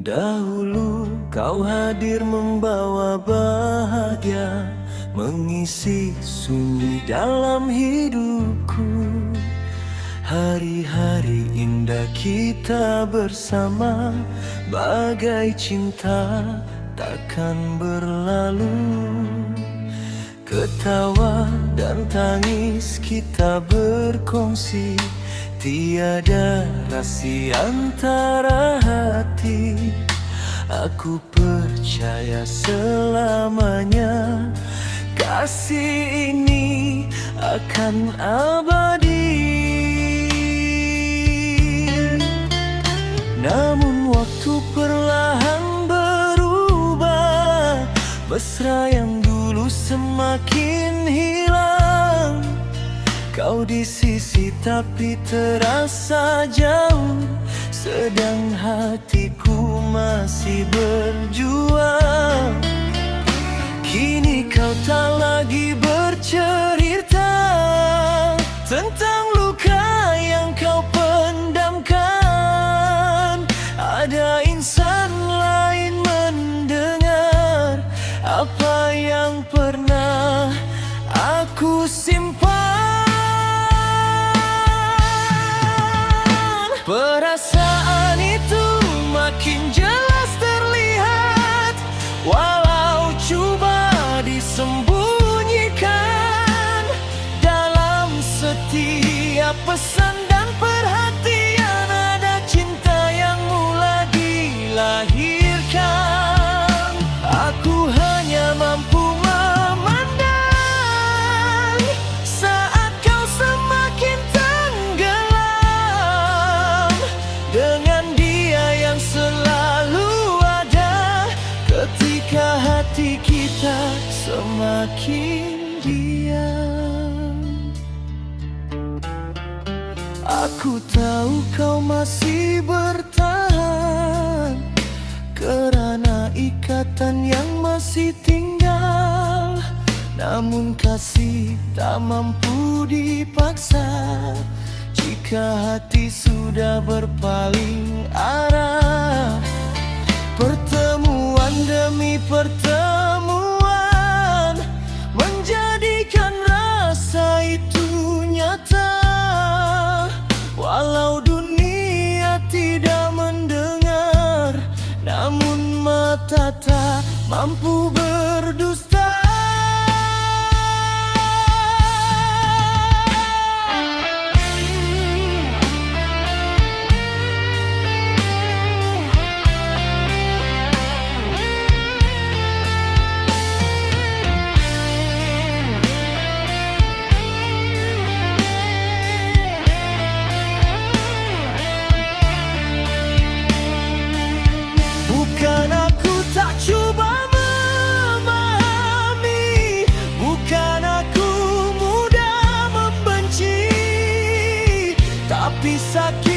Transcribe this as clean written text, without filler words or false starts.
Dahulu kau hadir membawa bahagia, mengisi sunyi dalam hidupku. Hari-hari indah kita bersama, bagai cinta takkan berlalu. Ketawa dan tangis kita berkongsi, tiada rahasia antara hati. Aku percaya selamanya kasih ini akan abadi. Namun waktu perlahan berubah, mesra yang dulu semakin hilang. Kau di sisi tapi terasa jauh, sedang hatiku masih berjuang. Kini kau tak lagi bercerita tentang luka yang kau pendamkan. Ada insan lain mendengar apa yang pernah aku simpan. Perasaan itu makin jelas terlihat, walau coba disembunyikan. Dalam setiap pesan dan perhatian ada cinta yang mulai dilahirkan. Aku hanya mampu memandang saat kau semakin tenggelam dengan dia yang selalu ada ketika hati kita semakin diam. Aku tahu kau masih bertahan kerana ikatan yang masih tinggal. Namun kasih tak mampu dipaksa jika hati sudah berpaling arah. Pertemuan demi pertemuan menjadikan rasa itu nyata. Walau dunia tidak mendengar, namun mata tak mampu berdusta. Bukan aku tak cuba memahami, bukan aku mudah membenci, tapi sakit